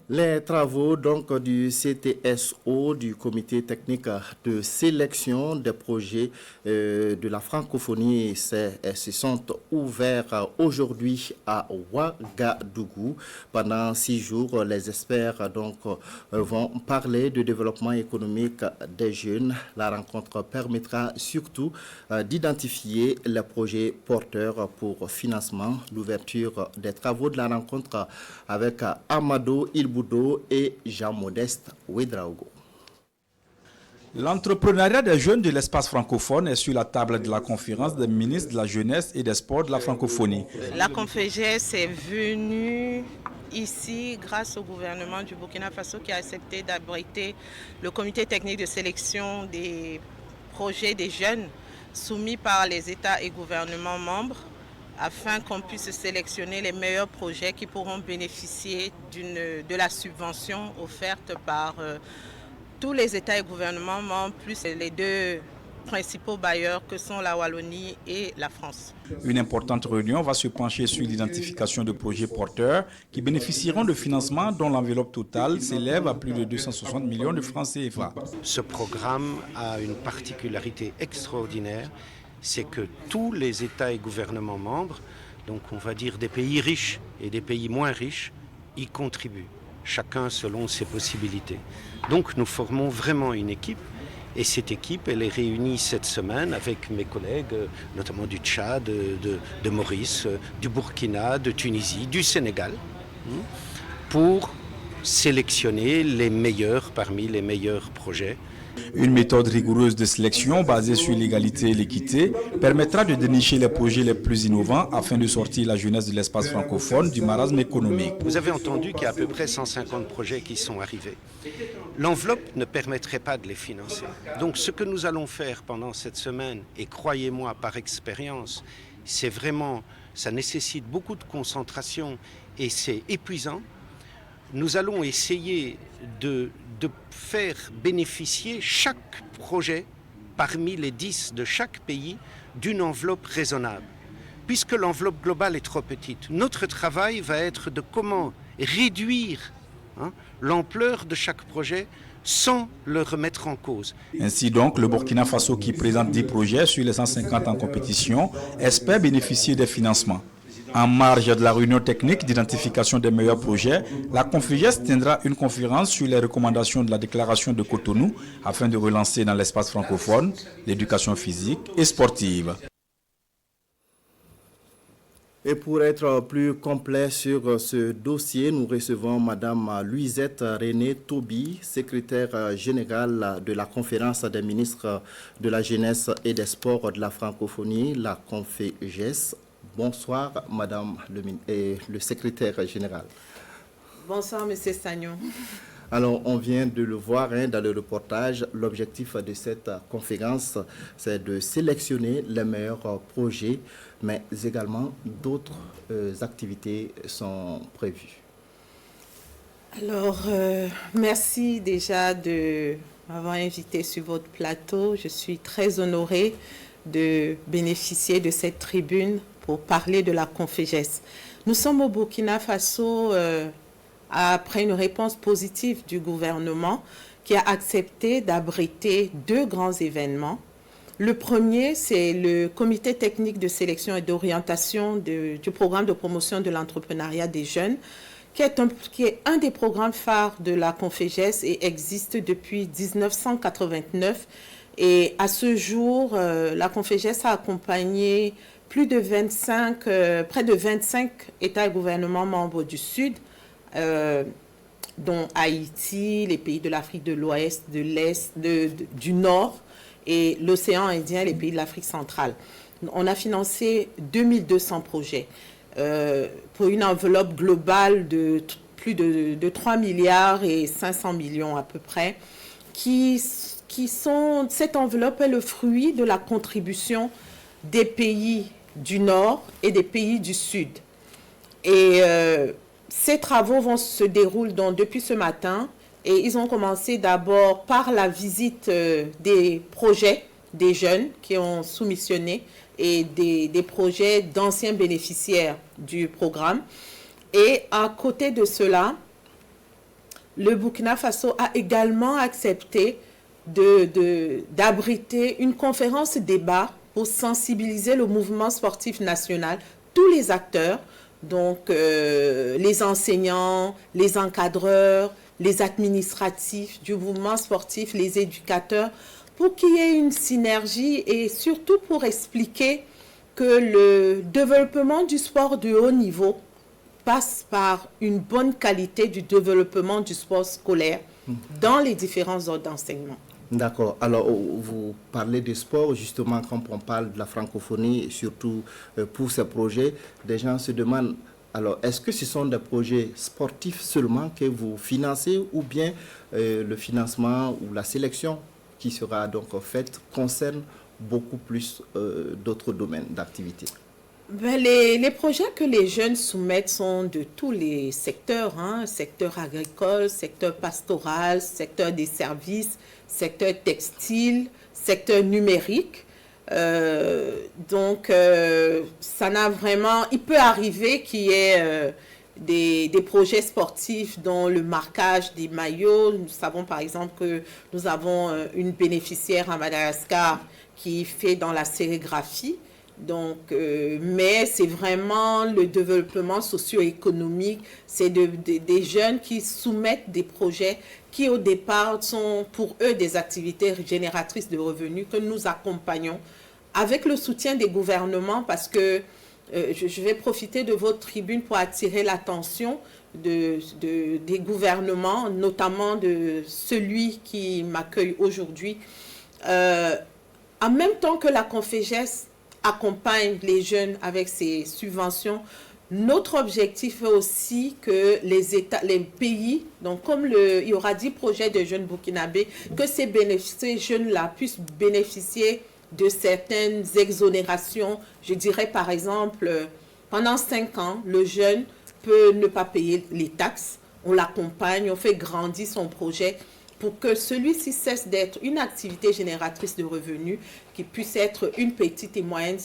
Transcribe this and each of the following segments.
Les travaux donc du CTSO, du comité technique de sélection des projets de la francophonie, se sont ouverts aujourd'hui à Ouagadougou. Pendant 6 jours, les experts donc vont parler de développement économique des jeunes. La rencontre permettra surtout d'identifier les projets porteurs pour financement. L'ouverture des travaux de la rencontre avec Amado Ilboudo et Jean-Modeste Ouedraogo. L'entrepreneuriat des jeunes de l'espace francophone est sur la table de la conférence des ministres de la jeunesse et des sports de la francophonie. La Conféges est venue ici grâce au gouvernement du Burkina Faso qui a accepté d'abriter le comité technique de sélection des projets des jeunes soumis par les États et gouvernements membres afin qu'on puisse sélectionner les meilleurs projets qui pourront bénéficier de la subvention offerte par tous les États et gouvernements membres, plus les deux principaux bailleurs que sont la Wallonie et la France. Une importante réunion va se pencher sur l'identification de projets porteurs qui bénéficieront de financements dont l'enveloppe totale s'élève à plus de 260 millions de francs CFA. Ce programme a une particularité extraordinaire, c'est que tous les États et gouvernements membres, donc on va dire des pays riches et des pays moins riches, y contribuent, chacun selon ses possibilités. Donc nous formons vraiment une équipe. Et cette équipe, elle est réunie cette semaine avec mes collègues, notamment du Tchad, de Maurice, du Burkina, de Tunisie, du Sénégal, pour sélectionner les meilleurs parmi les meilleurs projets. Une méthode rigoureuse de sélection basée sur l'égalité et l'équité permettra de dénicher les projets les plus innovants afin de sortir la jeunesse de l'espace francophone du marasme économique. Vous avez entendu qu'il y a à peu près 150 projets qui sont arrivés. L'enveloppe ne permettrait pas de les financer. Donc ce que nous allons faire pendant cette semaine, et croyez-moi par expérience, c'est vraiment, ça nécessite beaucoup de concentration et c'est épuisant. Nous allons essayer de faire bénéficier chaque projet parmi les 10 de chaque pays d'une enveloppe raisonnable. Puisque l'enveloppe globale est trop petite, notre travail va être de comment réduire l'ampleur de chaque projet sans le remettre en cause. Ainsi donc, le Burkina Faso qui présente 10 projets sur les 150 en compétition espère bénéficier des financements. En marge de la réunion technique d'identification des meilleurs projets, la Conféges tiendra une conférence sur les recommandations de la déclaration de Cotonou afin de relancer dans l'espace francophone l'éducation physique et sportive. Et pour être plus complet sur ce dossier, nous recevons Madame Louisette René Toby, secrétaire générale de la conférence des ministres de la jeunesse et des sports de la francophonie, la Conféges. Bonsoir, Madame le secrétaire général. Bonsoir, Monsieur Sagnon. Alors, on vient de le voir dans le reportage. L'objectif de cette conférence, c'est de sélectionner les meilleurs projets, mais également d'autres activités sont prévues. Alors, merci déjà de m'avoir invité sur votre plateau. Je suis très honorée de bénéficier de cette tribune pour parler de la Conféges. Nous sommes au Burkina Faso après une réponse positive du gouvernement qui a accepté d'abriter 2 grands événements. Le premier, c'est le comité technique de sélection et d'orientation du programme de promotion de l'entrepreneuriat des jeunes, qui est un des programmes phares de la Conféges et existe depuis 1989. Et à ce jour, la Conféges a accompagné près de 25 États et gouvernements membres du Sud, dont Haïti, les pays de l'Afrique de l'Ouest, de l'Est, du Nord et l'océan Indien, les pays de l'Afrique centrale. On a financé 2200 projets pour une enveloppe globale de plus de 3 milliards et 500 millions à peu près, cette enveloppe est le fruit de la contribution des pays du Nord et des pays du Sud. Et ces travaux se déroulent donc depuis ce matin et ils ont commencé d'abord par la visite des projets des jeunes qui ont soumissionné et des projets d'anciens bénéficiaires du programme. Et à côté de cela, le Burkina Faso a également accepté d'abriter une conférence débat pour sensibiliser le mouvement sportif national, tous les acteurs, donc les enseignants, les encadreurs, les administratifs du mouvement sportif, les éducateurs, pour qu'il y ait une synergie et surtout pour expliquer que le développement du sport de haut niveau passe par une bonne qualité du développement du sport scolaire dans les différents ordres d'enseignement. D'accord. Alors, vous parlez de sport, justement, quand on parle de la francophonie, et surtout pour ces projets, des gens se demandent, alors, est-ce que ce sont des projets sportifs seulement que vous financez ou bien le financement ou la sélection qui sera donc faite concerne beaucoup plus d'autres domaines d'activité? Ben, les projets que les jeunes soumettent sont de tous les secteurs, secteur agricole, secteur pastoral, secteur des services, secteur textile, secteur numérique. Donc, ça n'a vraiment... Il peut arriver qu'il y ait des projets sportifs dont le marquage des maillots. Nous savons par exemple que nous avons une bénéficiaire à Madagascar qui fait dans la sérigraphie. Donc, mais c'est vraiment le développement socio-économique, c'est des jeunes qui soumettent des projets qui au départ sont pour eux des activités génératrices de revenus que nous accompagnons avec le soutien des gouvernements parce que je vais profiter de votre tribune pour attirer l'attention des gouvernements, notamment de celui qui m'accueille aujourd'hui. En même temps que la Confégès accompagne les jeunes avec ces subventions, notre objectif est aussi que les pays, donc comme il y aura 10 projets de jeunes burkinabés, que ces jeunes-là puissent bénéficier de certaines exonérations. Je dirais par exemple, pendant 5 ans, le jeune peut ne pas payer les taxes. On l'accompagne, on fait grandir son projet pour que celui-ci cesse d'être une activité génératrice de revenus, qui puisse être une petite et moyenne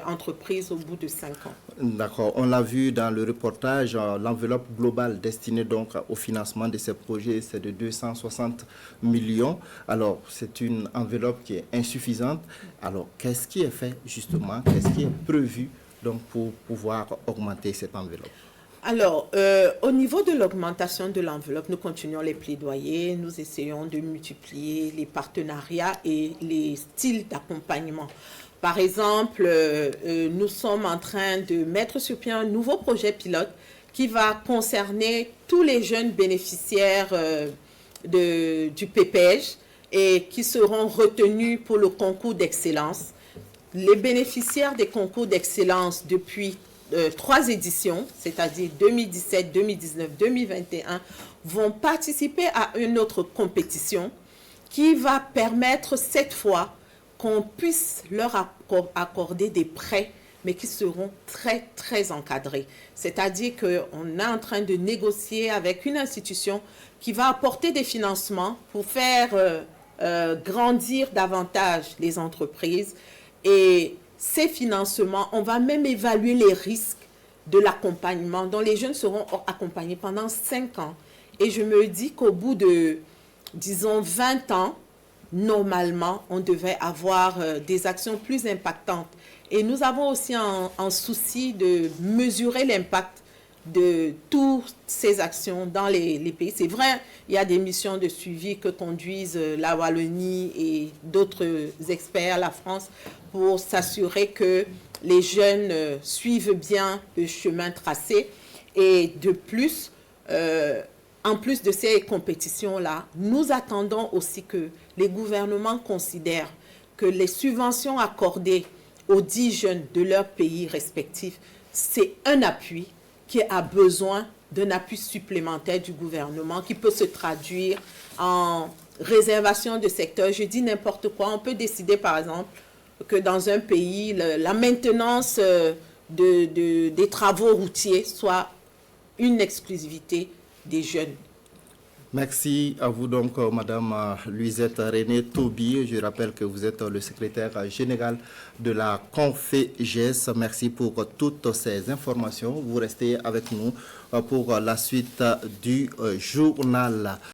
entreprise au bout de 5 ans. D'accord. On l'a vu dans le reportage, l'enveloppe globale destinée donc au financement de ces projets, c'est de 260 millions. Alors, c'est une enveloppe qui est insuffisante. Alors, qu'est-ce qui est fait justement, qu'est-ce qui est prévu donc pour pouvoir augmenter cette enveloppe? Alors, au niveau de l'augmentation de l'enveloppe, nous continuons les plaidoyers, nous essayons de multiplier les partenariats et les styles d'accompagnement. Par exemple, nous sommes en train de mettre sur pied un nouveau projet pilote qui va concerner tous les jeunes bénéficiaires du PPEJ et qui seront retenus pour le concours d'excellence. Les bénéficiaires des concours d'excellence depuis 3 éditions, c'est-à-dire 2017, 2019, 2021, vont participer à une autre compétition qui va permettre cette fois qu'on puisse leur accorder des prêts, mais qui seront très, très encadrés. C'est-à-dire qu'on est en train de négocier avec une institution qui va apporter des financements pour faire grandir davantage les entreprises. Et ces financements, on va même évaluer les risques de l'accompagnement dont les jeunes seront accompagnés pendant 5 ans. Et je me dis qu'au bout de, disons, 20 ans, normalement, on devait avoir des actions plus impactantes. Et nous avons aussi un souci de mesurer l'impact de toutes ces actions dans les pays. C'est vrai, il y a des missions de suivi que conduisent la Wallonie et d'autres experts, la France, pour s'assurer que les jeunes suivent bien le chemin tracé. Et de plus, en plus de ces compétitions-là, nous attendons aussi que les gouvernements considèrent que les subventions accordées aux 10 jeunes de leur pays respectifs, c'est un appui qui a besoin d'un appui supplémentaire du gouvernement qui peut se traduire en réservation de secteurs. Je dis n'importe quoi. On peut décider, par exemple, que dans un pays, la maintenance des travaux routiers soit une exclusivité des jeunes. Merci à vous donc, Madame Louisette René Toby. Je rappelle que vous êtes le secrétaire général de la CONFEJES. Merci pour toutes ces informations. Vous restez avec nous pour la suite du journal.